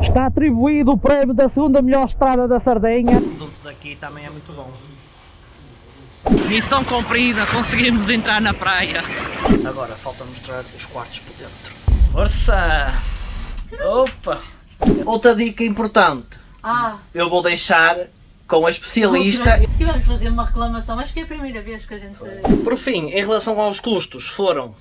Está atribuído o prémio da segunda melhor estrada da Sardenha. Os outros daqui também é muito bom. Missão cumprida, conseguimos entrar na praia. Agora falta mostrar os quartos por dentro. Força! Opa! Outra dica importante. Eu vou deixar com a especialista. Tivemos de fazer uma reclamação, acho que é a primeira vez que a gente... Por fim, em relação aos custos, foram...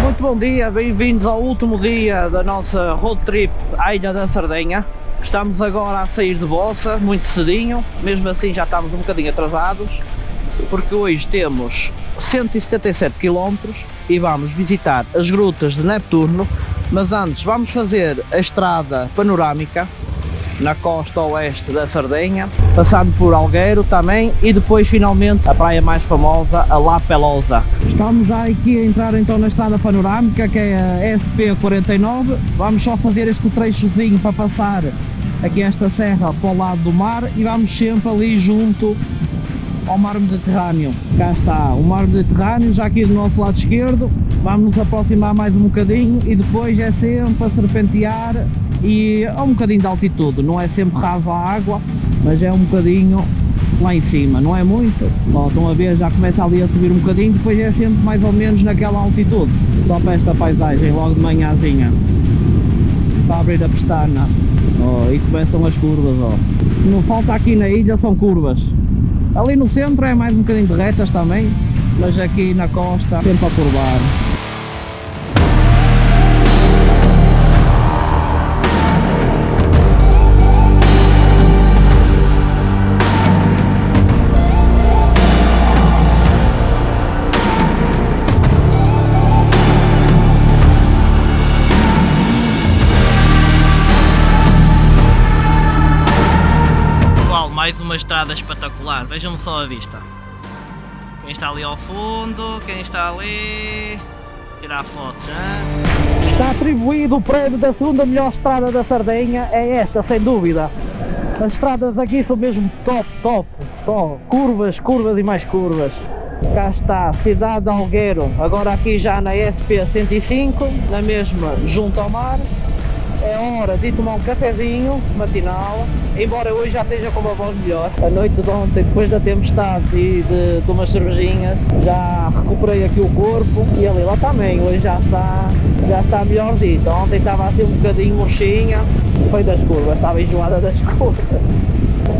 Muito bom dia, bem-vindos ao último dia da nossa road trip à Ilha da Sardenha. Estamos agora a sair de Bossa, muito cedinho, mesmo assim já estamos um bocadinho atrasados, porque hoje temos 177 km e vamos visitar as grutas de Neptuno, mas antes vamos fazer a estrada panorâmica na costa oeste da Sardenha, passando por Alghero também e depois finalmente a praia mais famosa, a La Pelosa. Estamos já aqui a entrar então na estrada panorâmica, que é a SP49, vamos só fazer este trechozinho para passar aqui esta serra para o lado do mar e vamos sempre ali junto ao mar Mediterrâneo. Cá está o mar Mediterrâneo, já aqui do nosso lado esquerdo, vamos nos aproximar mais um bocadinho e depois é sempre a serpentear e a um bocadinho de altitude, não é sempre raso a água, mas é um bocadinho lá em cima, não é muito. Bom, estão a ver, já começa ali a subir um bocadinho, depois é sempre mais ou menos naquela altitude. Só para esta paisagem, logo de manhãzinha, para abrir a pestana, e começam as curvas, Não falta aqui na ilha são curvas. Ali no centro é mais um bocadinho de retas também, mas aqui na costa sempre a curvar. Mais uma estrada espetacular, vejam só a vista. Quem está ali ao fundo, quem está ali, tirar fotos, hein? Está atribuído o prémio da segunda melhor estrada da Sardenha, é esta sem dúvida. As estradas aqui são mesmo top, só curvas, curvas e mais curvas. Cá está a cidade de Alghero, agora aqui já na SP105, na mesma junto ao mar. É hora de tomar um cafezinho matinal, embora hoje já esteja com uma voz melhor. A noite de ontem, depois da tempestade e de umas cervejinhas, já recuperei aqui o corpo e ali lá também, hoje já está melhor dito. Ontem estava assim um bocadinho murchinha, foi das curvas, estava enjoada das curvas.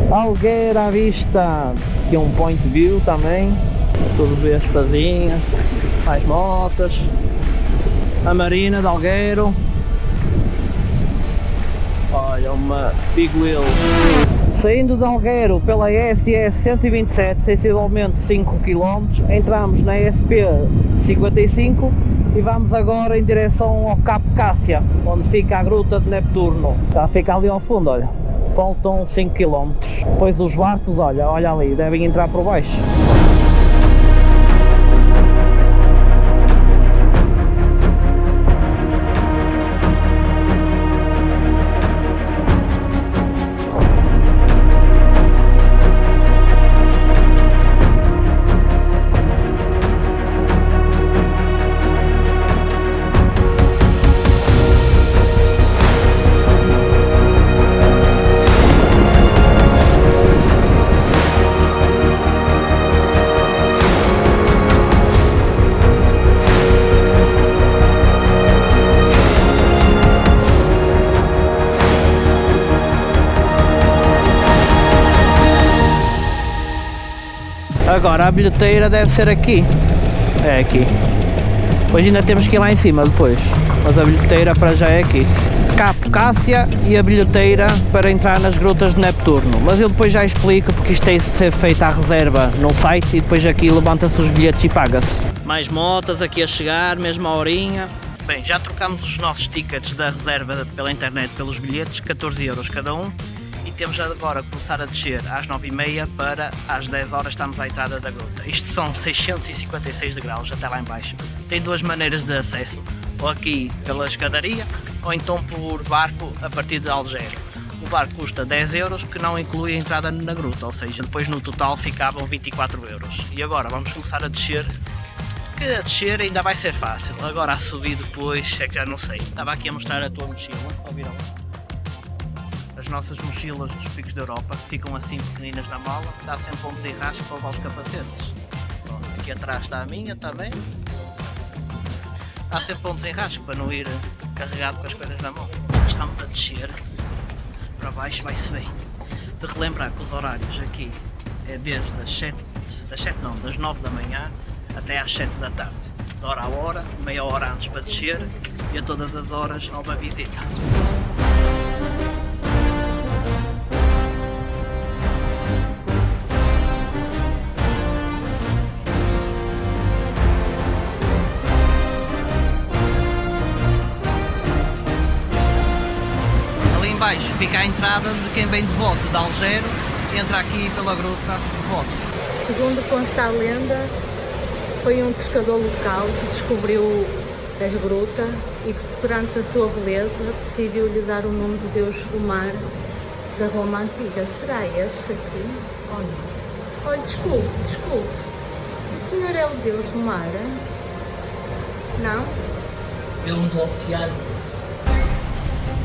Alghero à vista, aqui um point view também, tudo vespazinhas, mais motas, a marina de Alghero. Olha, uma Big Wheel. Saindo de Alghero pela SS 127, sensivelmente 5 km, entramos na SP 55 e vamos agora em direção ao Cabo Cássia, onde fica a gruta de Neptuno. Já fica ali ao fundo, olha, faltam 5 km. Depois os barcos, olha ali, devem entrar por baixo. Agora a bilheteira deve ser aqui. É aqui. Depois ainda temos que ir lá em cima depois. Mas a bilheteira para já é aqui. Cabo Cássia e a bilheteira para entrar nas grutas de Neptuno. Mas eu depois já explico porque isto tem de ser feito à reserva num site e depois aqui levanta-se os bilhetes e paga-se. Mais motas aqui a chegar, mesmo a horinha. Bem, já trocámos os nossos tickets da reserva pela internet pelos bilhetes, 14 euros cada um, e temos agora que começar a descer às 9h30 para às 10 horas estamos à entrada da gruta. Isto são 656 degraus até lá em baixo. Tem duas maneiras de acesso, ou aqui pela escadaria, ou então por barco a partir de Algério. O barco custa 10 euros, que não inclui a entrada na gruta, ou seja, depois no total ficavam 24 euros. E agora vamos começar a descer, que a descer ainda vai ser fácil, agora a subir depois é que já não sei. Estava aqui a mostrar a tua mochila, ouviram? As nossas mochilas dos picos da Europa, que ficam assim pequeninas na mala, dá sempre um desenrasco para levar os capacetes. Bom, aqui atrás está a minha também. Dá sempre um desenrasco para não ir carregado com as coisas na mão. Estamos a descer, para baixo vai-se bem. De relembrar que os horários aqui é desde das 9 da manhã até às 7 da tarde. De hora a hora, meia hora antes para descer e a todas as horas a uma visita. Ali em baixo fica a entrada de quem vem de volta de Algério e entra aqui pela gruta de volta. Segundo consta a lenda, foi um pescador local que descobriu a gruta e que, perante a sua beleza, decidiu-lhe dar o nome de Deus do Mar da Roma Antiga. Será este aqui ou não? Olha, desculpe. O senhor é o Deus do Mar? Não? Deus do oceano.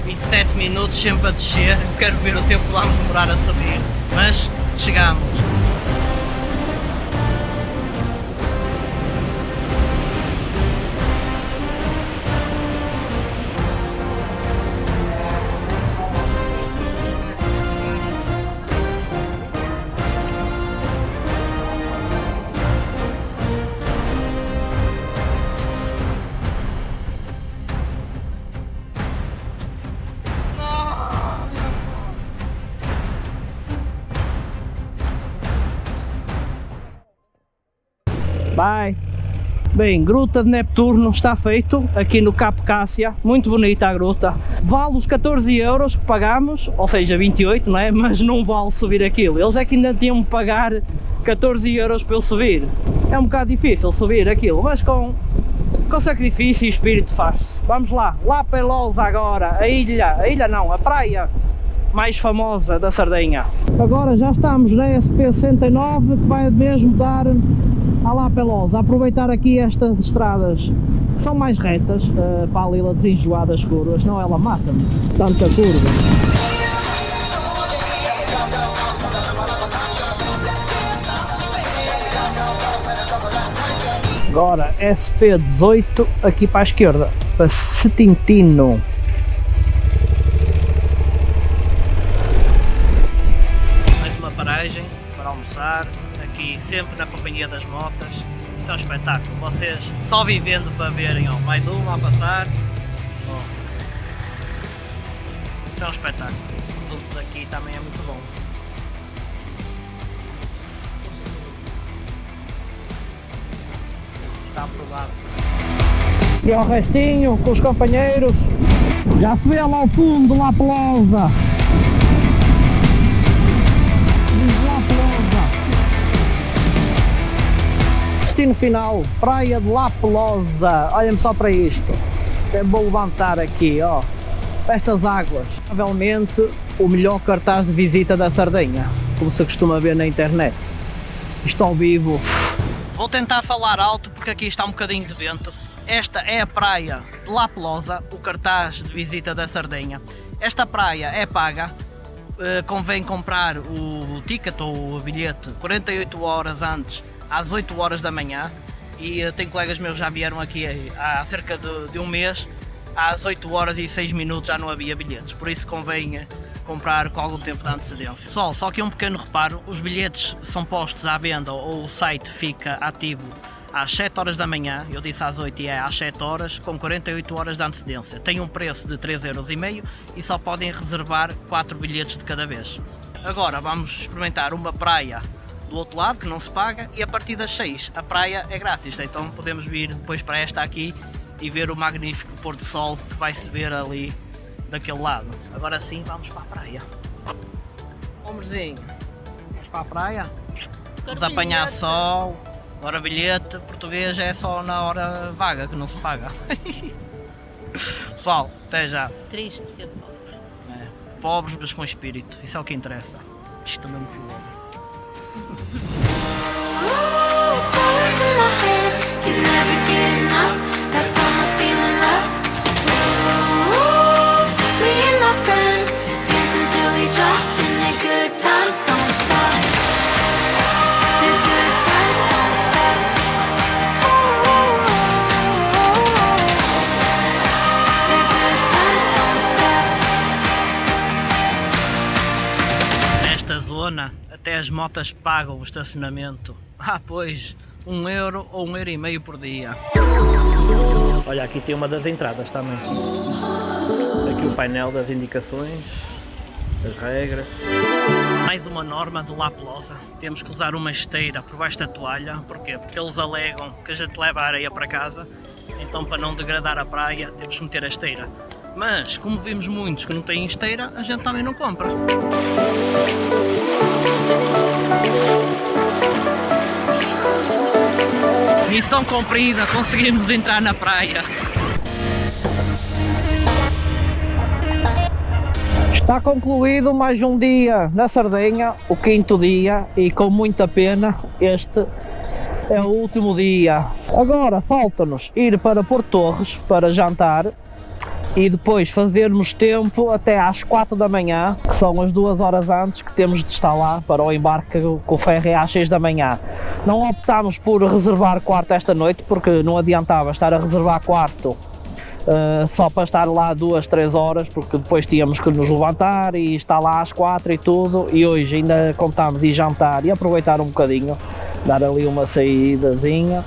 27 minutos sempre a descer, eu quero ver o tempo que vamos demorar a subir, mas chegamos. Bye! Bem, Gruta de Neptuno está feito aqui no Capo Cássia, muito bonita a gruta. Vale os 14 euros que pagamos, ou seja 28, não é? Mas não vale subir aquilo. Eles é que ainda tinham que pagar 14 euros para eu subir. É um bocado difícil subir aquilo, mas com sacrifício e espírito faz. Vamos lá, La Pelosa agora, a praia mais famosa da Sardenha. Agora já estamos na SP69, que vai mesmo dar a La Pelosa. Aproveitar aqui estas estradas que são mais retas, para a Lila desenjoar das curvas, senão ela mata-me, tanta curva. Agora SP18 aqui para a esquerda, para Setintino. Mais uma paragem para almoçar, aqui sempre na companhia das motas. Isto é um espetáculo, vocês só vivendo para verem, ó, mais uma a passar. Ó. Isto é um espetáculo, o resultado daqui também é muito bom. Está aprovado. E ao restinho com os companheiros, já se vê lá ao fundo, La Pelosa. La Pelosa. Destino final, praia de La Pelosa. Olhem só para isto. Eu vou levantar aqui, ó, estas águas. Provavelmente o melhor cartaz de visita da Sardenha, como se costuma ver na internet. Isto ao vivo. Vou tentar falar alto porque aqui está um bocadinho de vento. Esta é a praia de La Pelosa, o cartaz de visita da Sardenha. Esta praia é paga, convém comprar o ticket ou o bilhete 48 horas antes, às 8 horas da manhã. E tenho colegas meus que já vieram aqui há cerca de um mês, às 8 horas e 6 minutos já não havia bilhetes, por isso convém comprar com algum tempo de antecedência. Pessoal, só que um pequeno reparo, os bilhetes são postos à venda ou o site fica ativo às 7 horas da manhã, eu disse às 8 e é às 7 horas, com 48 horas de antecedência. Tem um preço de 3,5 € e só podem reservar 4 bilhetes de cada vez. Agora vamos experimentar uma praia do outro lado, que não se paga, e a partir das 6 a praia é grátis, então podemos vir depois para esta aqui e ver o magnífico pôr do sol que vai se ver ali daquele lado. Agora sim, vamos para a praia. Homerzinho, vamos para a praia? Vamos apanhar sol. Hora bilhete, português é só na hora vaga que não se paga. Pessoal, até já. Triste ser pobre. É, pobres mas com espírito, isso é o que interessa. Isto também me filou. Nesta zona, até as motas pagam o estacionamento. Ah, pois, €1 ou €1,5 por dia. Olha, aqui tem uma das entradas também. Aqui o painel das indicações, as regras. Mais uma norma do Laplosa. Temos que usar uma esteira por baixo da toalha. Porquê? Porque eles alegam que a gente leva a areia para casa. Então, para não degradar a praia, temos que meter a esteira. Mas, como vimos muitos que não têm esteira, a gente também não compra. Missão cumprida, conseguimos entrar na praia. Está concluído mais um dia na Sardenha, o 5º dia, e com muita pena este é o último dia. Agora falta-nos ir para Porto Torres para jantar e depois fazermos tempo até às 4 da manhã, que são as 2 horas antes que temos de estar lá para o embarque com o ferry é às 6 da manhã. Não optámos por reservar quarto esta noite porque não adiantava estar a reservar quarto só para estar lá 2, 3 horas, porque depois tínhamos que nos levantar e estar lá às 4 e tudo, e hoje ainda contámos ir jantar e aproveitar um bocadinho, dar ali uma saídazinha.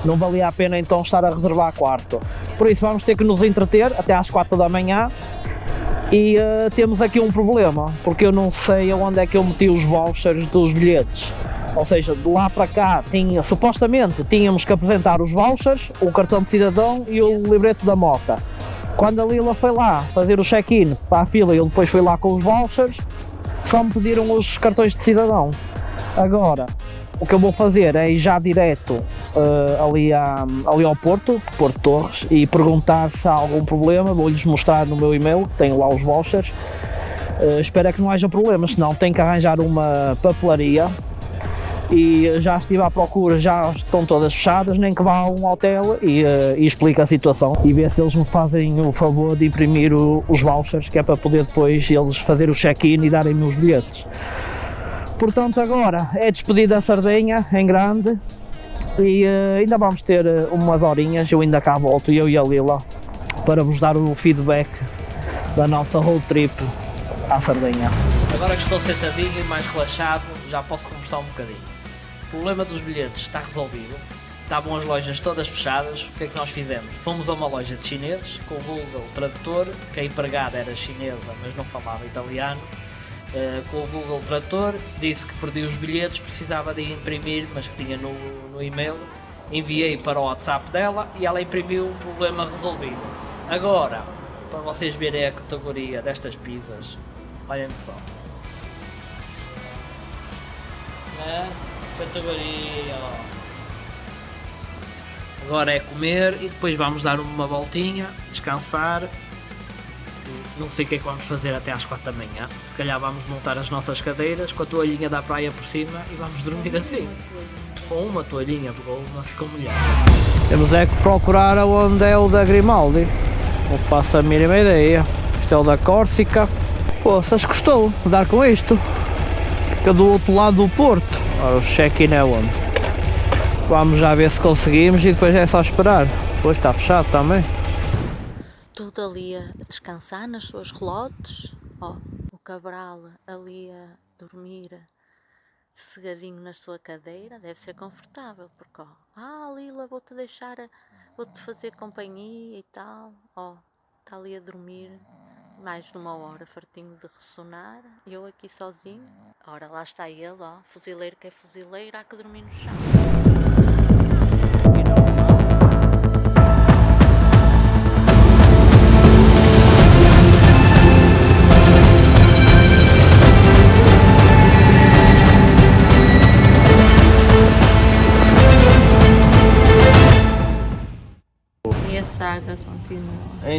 Não valia a pena então estar a reservar quarto, por isso vamos ter que nos entreter até às 4 da manhã. E temos aqui um problema, porque eu não sei onde é que eu meti os vouchers dos bilhetes. Ou seja, de lá para cá supostamente tínhamos que apresentar os vouchers, o cartão de cidadão e o livreto da moto. Quando a Lila foi lá fazer o check-in para a fila e eu depois fui lá com os vouchers, só me pediram os cartões de cidadão. Agora, o que eu vou fazer é ir já direto ali ao Porto Torres, e perguntar se há algum problema. Vou-lhes mostrar no meu e-mail, tenho lá os vouchers. Espero que não haja problemas, senão tenho que arranjar uma papelaria. E já estive à procura, já estão todas fechadas, nem que vá a um hotel e explique a situação e ver se eles me fazem o favor de imprimir os vouchers, que é para poder depois eles fazer o check-in e darem-me os bilhetes. Portanto, agora é despedida da Sardenha em grande e ainda vamos ter umas horinhas, eu ainda cá volto, eu e a Lila, para vos dar o feedback da nossa road trip à Sardenha. Agora que estou sentadinho e mais relaxado, já posso conversar um bocadinho. O problema dos bilhetes está resolvido, estavam as lojas todas fechadas. O que é que nós fizemos? Fomos a uma loja de chineses com o Google Tradutor, que a empregada era chinesa mas não falava italiano. Com o Google Tradutor, disse que perdi os bilhetes, precisava de imprimir, mas que tinha no e-mail. Enviei para o WhatsApp dela e ela imprimiu, problema resolvido. Agora, para vocês verem a categoria destas pizzas, olhem só. Categoria, ó. Agora é comer e depois vamos dar uma voltinha, descansar. Não sei o que é que vamos fazer até às 4 da manhã. Se calhar vamos montar as nossas cadeiras com a toalhinha da praia por cima e vamos dormir assim. Com uma toalhinha, porque uma ficou molhada. Temos é que procurar onde é o da Grimaldi. Não faço a mínima ideia. Isto é o da Córsica. Poças, custou dar com isto. Fica do outro lado do Porto. Ora, o check-in é onde? Vamos já ver se conseguimos e depois é só esperar. Depois está fechado também. Tudo ali a descansar nas suas relotes. Ó, o Cabral ali a dormir sossegadinho na sua cadeira. Deve ser confortável, porque ó, Lila, vou-te deixar, vou-te fazer companhia e tal. Ó, está ali a dormir mais de 1 hora, fartinho de ressonar, e eu aqui sozinho. Ora, lá está ele, ó, fuzileiro que é fuzileiro, há que dormir no chão.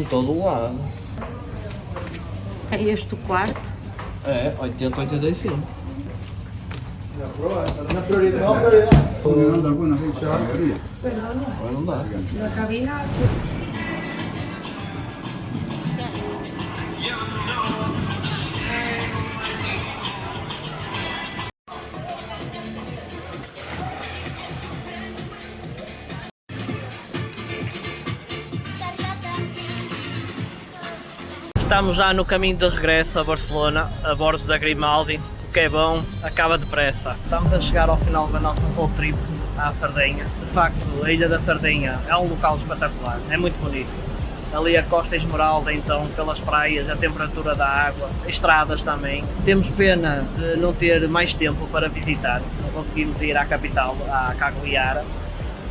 todo o lado. É este o quarto? É, 80, 85. Una prioridad. No, prioridad. Dando alguna fecha fría. Agora não dá. Na cabina? Estamos já no caminho de regresso a Barcelona, a bordo da Grimaldi. O que é bom, acaba depressa. Estamos a chegar ao final da nossa road trip à Sardenha. De facto, a Ilha da Sardenha é um local espetacular, é muito bonito. Ali a Costa Esmeralda, então, pelas praias, a temperatura da água, estradas também. Temos pena de não ter mais tempo para visitar, não conseguimos ir à capital, à Cagliari,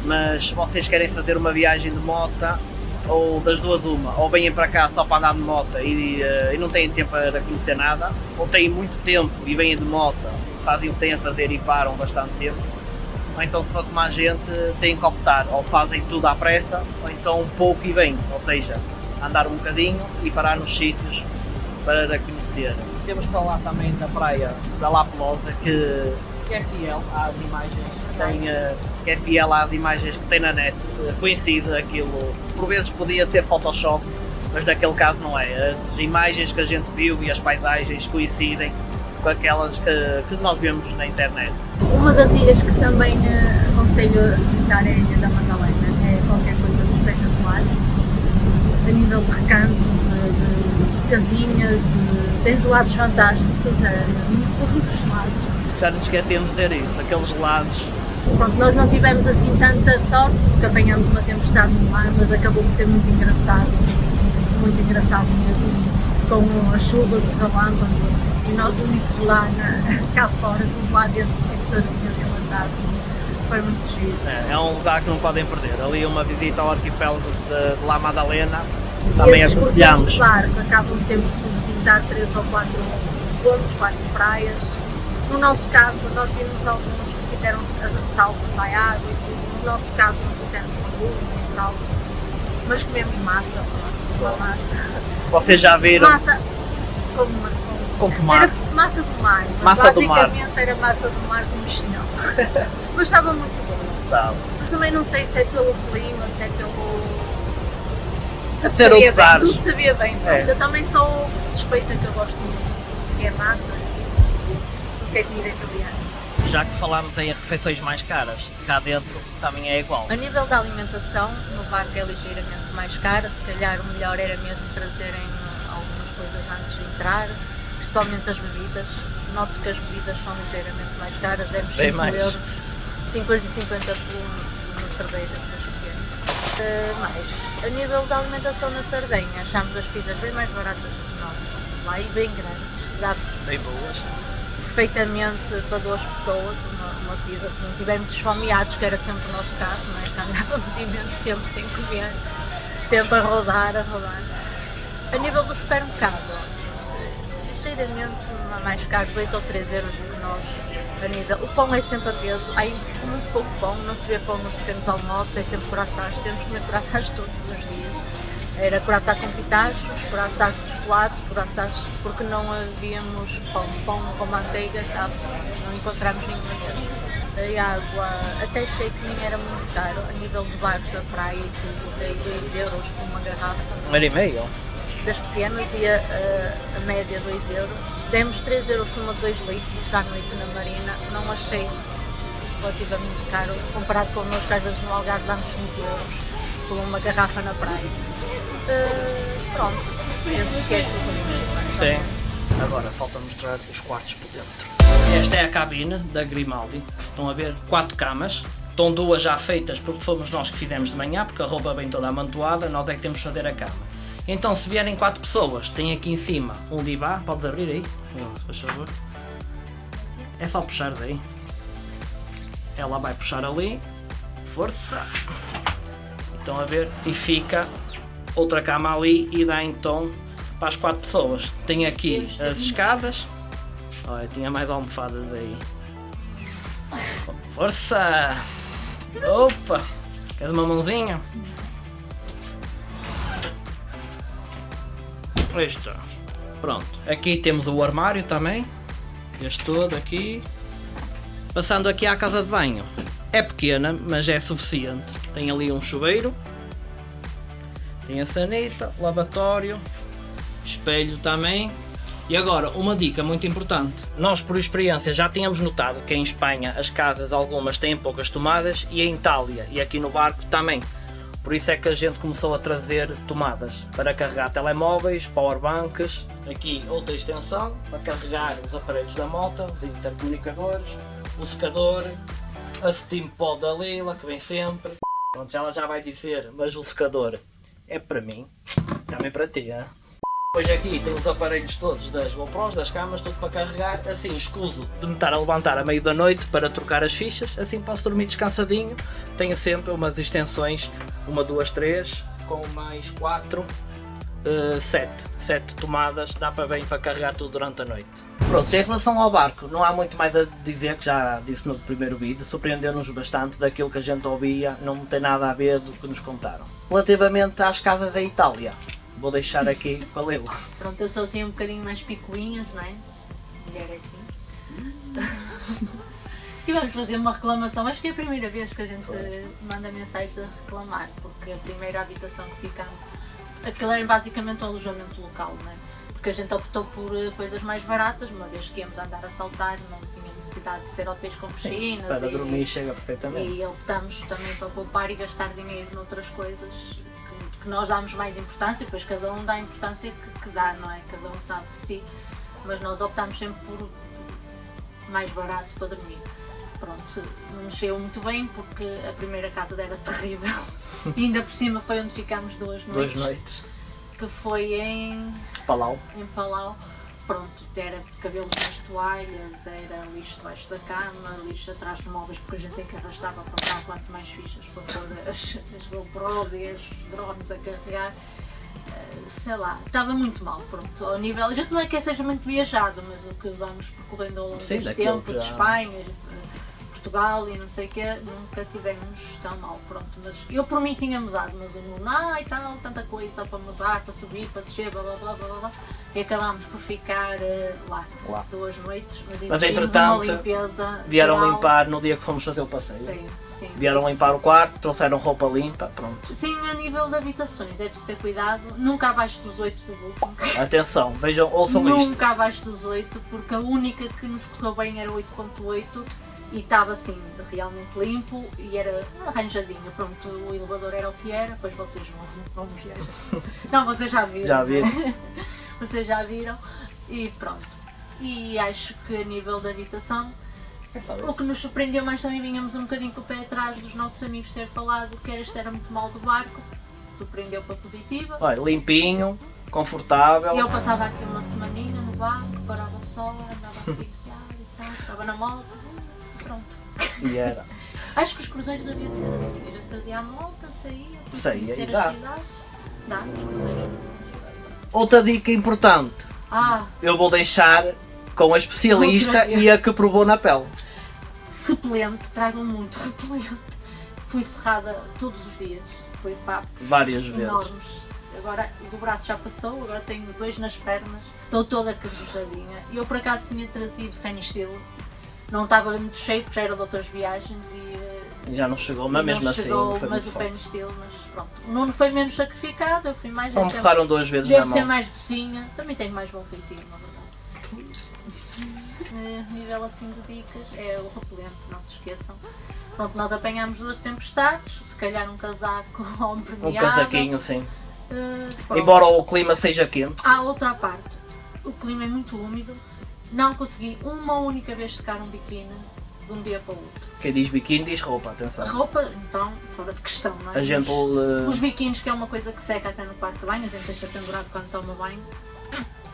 mas se vocês querem fazer uma viagem de moto, ou das duas uma, ou vêm para cá só para andar de moto e não têm tempo para conhecer nada, ou têm muito tempo e vêm de moto, fazem o que têm a fazer e param bastante tempo, ou então se for com mais gente têm que optar, ou fazem tudo à pressa, ou então um pouco e vêm, ou seja, andar um bocadinho e parar nos sítios para conhecer. Temos que falar também da praia da La Pelosa, que é fiel às imagens que tem na net, coincide aquilo, por vezes podia ser Photoshop, mas naquele caso não é. As imagens que a gente viu e as paisagens coincidem com aquelas que nós vemos na internet. Uma das ilhas que também aconselho a visitar é a Ilha da Madalena, é qualquer coisa de espetacular, a nível de recantos, de casinhas, tem gelados fantásticos, muito bons os gelados. Já nos esquecemos de dizer isso, aqueles gelados. Pronto, nós não tivemos assim tanta sorte porque apanhámos uma tempestade no mar, mas acabou por ser muito engraçado mesmo, com as chuvas, os relâmpagos e nós únicos lá cá fora, tudo lá dentro, tipo sardinhas enlatadas. Foi muito giro. É um lugar que não podem perder, ali uma visita ao arquipélago de La Madalena, também aconselhamos. De barco acabam sempre por visitar 3 ou 4 pontos, 4 praias. No nosso caso, nós vimos alguns que fizeram salto na água e tudo. No nosso caso, não fizemos mergulho nem salto, mas comemos massa, uma massa. Vocês já viram? Massa Com tomate. Era massa do mar, mas Massa do mar. basicamente era massa do mar com mexilhão. Mas estava muito bom. Tá. Mas também não sei se é pelo clima, se é pelo... Deve ser outros ares. Tudo sabia bem. É. Eu também sou suspeita que eu gosto muito, que é massas, tudo que é comida italiana. Já que falámos em refeições mais caras, cá dentro também é igual. A nível da alimentação, no barco é ligeiramente mais cara, se calhar o melhor era mesmo trazerem algumas coisas antes de entrar, principalmente as bebidas. Noto que as bebidas são ligeiramente mais caras, demos 5 euros, 5,50 por uma cerveja para escolher. Mas, a nível da alimentação na Sardenha, achamos as pizzas bem mais baratas do que nós, lá e bem grandes, dá Bem boas. perfeitamente para 2 pessoas, uma pizza, se não estivermos esfomeados, que era sempre o nosso caso, não é? Que andávamos imenso tempo sem comer, sempre a rodar. A nível do supermercado, ligeiramente mais caro, 2 ou 3 euros do que nós. A nível, o pão é sempre a peso, há muito pouco pão, não se vê pão nos pequenos almoços, é sempre croissants, temos que comer croissants todos os dias. Era croissant com pitachos, croissants de chocolate, croissants, porque não havíamos pão com manteiga, não encontramos nenhuma vez. A água, até achei que nem era muito caro, a nível de bares da praia e tudo, dei 2 euros por uma garrafa. 1,5 €. Das pequenas e a média 2 euros. Demos 3 euros por uma de 2 litros à noite na Marina, não achei relativamente caro, comparado connosco, às vezes no Algarve damos 5 euros por uma garrafa na praia. Pronto, penso que é tudo. Sim. Agora falta mostrar os quartos por dentro. Esta é a cabine da Grimaldi. Estão a ver? 4 camas. Estão 2 já feitas porque fomos nós que fizemos de manhã, porque a roupa vem toda amontoada, nós é que temos que fazer a cama. Então se vierem 4 pessoas, tem aqui em cima um divã, podes abrir aí, se faz favor. É só puxar daí. Ela vai puxar ali, força. Estão a ver? E fica outra cama ali e dá então para as 4 pessoas. Tem aqui as escadas. Olha, tinha mais almofadas aí. Força! Opa! Queres uma mãozinha? resto. Pronto, aqui temos o armário também, este todo aqui. Passando aqui à casa de banho, é pequena, mas é suficiente. Tem ali um chuveiro, tem a sanita, lavatório, espelho também. E agora, uma dica muito importante. Nós, por experiência, já tínhamos notado que em Espanha as casas, algumas têm poucas tomadas, e em Itália e aqui no barco também. Por isso é que a gente começou a trazer tomadas para carregar telemóveis, powerbanks. Aqui outra extensão para carregar os aparelhos da moto, os intercomunicadores, o secador, a Steam Pod da Lila, que vem sempre. Pronto, ela já vai dizer, mas o secador é para mim, também para ti, hein? Depois aqui tem os aparelhos todos das GoPros, das câmaras, tudo para carregar. Assim escuso de me estar a levantar à meio da noite para trocar as fichas, assim posso dormir descansadinho. Tenho sempre umas extensões, 1, 2, 3, com mais 4, 7 tomadas, dá para bem para carregar tudo durante a noite. Pronto, em relação ao barco, não há muito mais a dizer, que já disse no primeiro vídeo, surpreendeu-nos bastante daquilo que a gente ouvia, não tem nada a ver do que nos contaram. Relativamente às casas em Itália, vou deixar aqui com a Lila. Pronto, eu sou assim um bocadinho mais picuinhas, não é? Mulher é assim. Tivemos fazer uma reclamação, acho que é a primeira vez que a gente manda mensagens a reclamar, porque a primeira habitação que ficámos, aquilo era basicamente um alojamento local, não é? Porque a gente optou por coisas mais baratas, uma vez que íamos andar a saltar, não tinha necessidade de ser hotéis com piscinas. Para dormir chega perfeitamente. E optamos também para poupar e gastar dinheiro noutras coisas que nós damos mais importância, depois cada um dá a importância que dá, não é? Cada um sabe de si, mas nós optamos sempre por mais barato para dormir. Pronto, não mexeu muito bem porque a primeira casa era terrível e ainda por cima foi onde ficámos 2 noites. 2 noites. Que foi em Palau. Pronto, era cabelos nas toalhas, era lixo debaixo da cama, lixo atrás de móveis, porque a gente tem que arrastar para comprar quanto mais fichas para pôr as GoPros e as drones a carregar. Sei lá, estava muito mal, pronto, ao nível, a gente não é que seja muito viajado, mas o que vamos percorrendo ao longo dos tempos, de Espanha, Portugal e não sei o quê, nunca tivemos tão mal, pronto, mas eu por mim tinha mudado, mas o Nuno, e tal, tanta coisa para mudar, para subir, para descer, blá blá blá blá blá, e acabámos por ficar lá 2 noites, mas entretanto, uma limpeza vieram geral. Limpar no dia que fomos fazer o passeio. Sim. Vieram limpar o quarto, trouxeram roupa limpa, pronto. Sim, a nível de habitações, é de ter cuidado, nunca abaixo dos 8 do Booking. Atenção, vejam, ouçam isto. Nunca abaixo dos 8, porque a única que nos correu bem era 8.8 e estava assim, realmente limpo e era arranjadinho. Pronto, o elevador era o que era, depois vocês vão viajar. Não, vocês já viram. Já vi. Vocês já viram e pronto. E acho que a nível da habitação, o que nos surpreendeu mais também, vinhamos um bocadinho com o pé atrás dos nossos amigos ter falado que este era muito mal do barco, surpreendeu para positiva. Olha, limpinho, confortável. E eu passava aqui uma semaninha no barco, parava só, andava a piquear e tal, estava na moto, pronto. E era. Acho que os cruzeiros havia de ser assim, a gente trazia a moto, saía, Saía e conhecer dá. as cidades, dá nos cruzeiros. Outra dica importante, eu vou deixar com a especialista e a que provou na pele. Repelente, tragam muito repelente. Fui ferrada todos os dias, foi papos Várias vezes. enormes. Agora o do braço já passou, agora tenho 2 nas pernas, estou toda cabrejadinha. Eu por acaso tinha trazido Fenistil, não estava muito cheio porque já era de outras viagens e já não chegou, mas mesmo assim chegou, foi mas muito o forte. Fenistil, mas pronto. O Nuno foi menos sacrificado, eu fui mais. Só me ferraram 2 vezes na Deve ser mão. mais docinha, também tenho mais bom feitio, na verdade. Nível assim de dicas, é o repelente, não se esqueçam. Pronto, nós apanhámos 2 tempestades, se calhar um casaco ou um Um permeável. casaquinho, sim. Pronto. Embora o clima seja quente. Há outra parte, o clima é muito úmido, não consegui uma única vez secar um biquíni de um dia para o outro. Quem diz biquíni diz roupa, atenção. A roupa, então, fora de questão, não é? A gente... Os biquínis, que é uma coisa que seca até no quarto de banho, a gente deixa pendurado quando toma banho.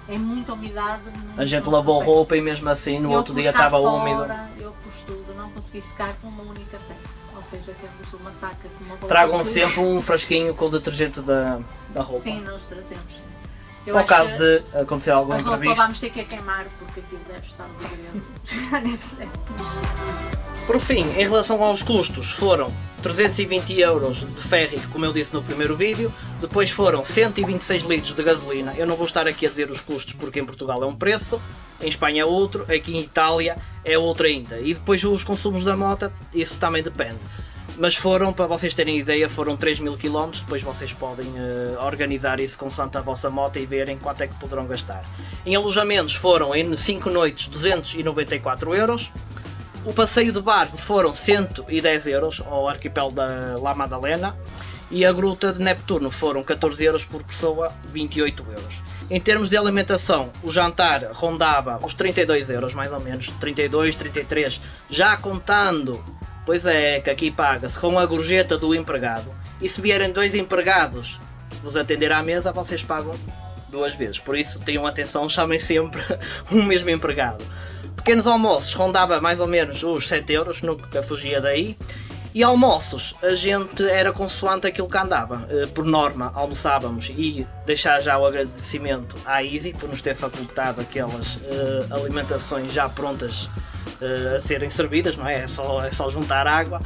É muita umidade. A gente lavou roupa e mesmo assim no outro dia estava úmido. Eu pus tudo, não consegui secar com uma única peça. Ou seja, temos uma saca com uma roupa. Tragam sempre um frasquinho com o detergente da roupa. Sim, nós trazemos. Eu Ao acho caso que de acontecer algum a roupa imprevisto. vamos ter que a queimar porque aquilo deve estar muito grande. Por fim, em relação aos custos, foram 320 euros de ferry, como eu disse no primeiro vídeo, depois foram 126 litros de gasolina. Eu não vou estar aqui a dizer os custos porque em Portugal é um preço, em Espanha é outro, aqui em Itália é outro ainda. E depois os consumos da moto, isso também depende. Mas foram, para vocês terem ideia, foram 3.000 km, depois vocês podem organizar isso consoante a vossa moto e verem quanto é que poderão gastar. Em alojamentos foram em 5 noites 294 euros. O passeio de barco foram 110 euros ao arquipélago da La Maddalena e a gruta de Neptuno foram 14 euros por pessoa, 28 euros. Em termos de alimentação, o jantar rondava os 32 euros mais ou menos, 32, 33, já contando, pois é, que aqui paga-se com a gorjeta do empregado, e se vierem 2 empregados vos atender à mesa, vocês pagam 2 vezes, por isso tenham atenção, chamem sempre o mesmo empregado. Pequenos almoços rondava mais ou menos os 7 euros, nunca fugia daí. E almoços, a gente era consoante aquilo que andava. Por norma, almoçávamos e deixar já o agradecimento à Easy por nos ter facultado aquelas alimentações já prontas a serem servidas, não é? É só juntar água.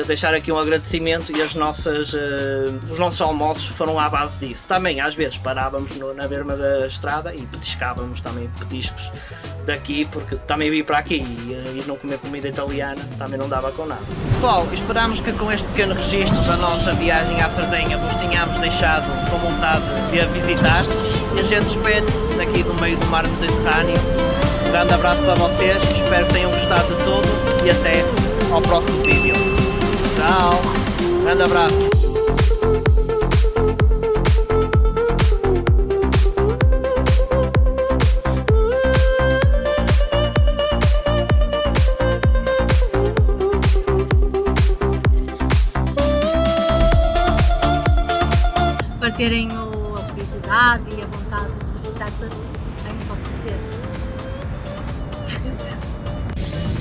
Deixar aqui um agradecimento e os nossos almoços foram à base disso. Também às vezes parávamos na berma da estrada e petiscávamos também petiscos daqui, porque também vim para aqui e não comer comida italiana também não dava com nada. Pessoal, esperamos que com este pequeno registro da nossa viagem à Sardenha vos tenhamos deixado com vontade de a visitar e a gente despede-se daqui do meio do mar Mediterrâneo. Um grande abraço para vocês, espero que tenham gostado de tudo e até ao próximo vídeo. Tchau, grande abraço. Para terem a curiosidade e a vontade de visitar Sardenha, posso dizer.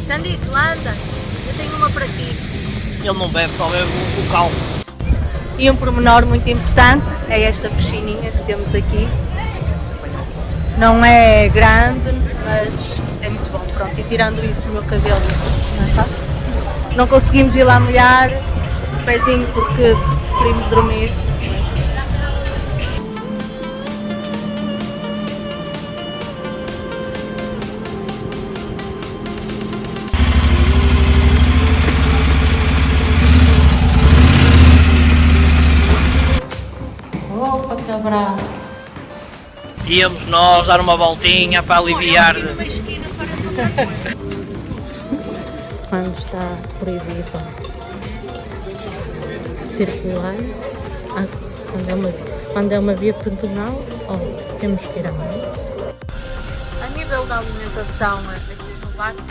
Sandito, anda, eu tenho uma para ti. Ele não bebe, só bebe o cal. E um pormenor muito importante é esta piscininha que temos aqui. Não é grande, mas é muito bom. Pronto, e tirando isso o meu cabelo não é fácil. Não conseguimos ir lá molhar o pezinho porque preferimos dormir. Opa, cabral! Íamos nós dar uma voltinha para aliviar. Quando está proibido circular, quando é uma via pedonal, temos que ir a meio. A nível da alimentação aqui no barco,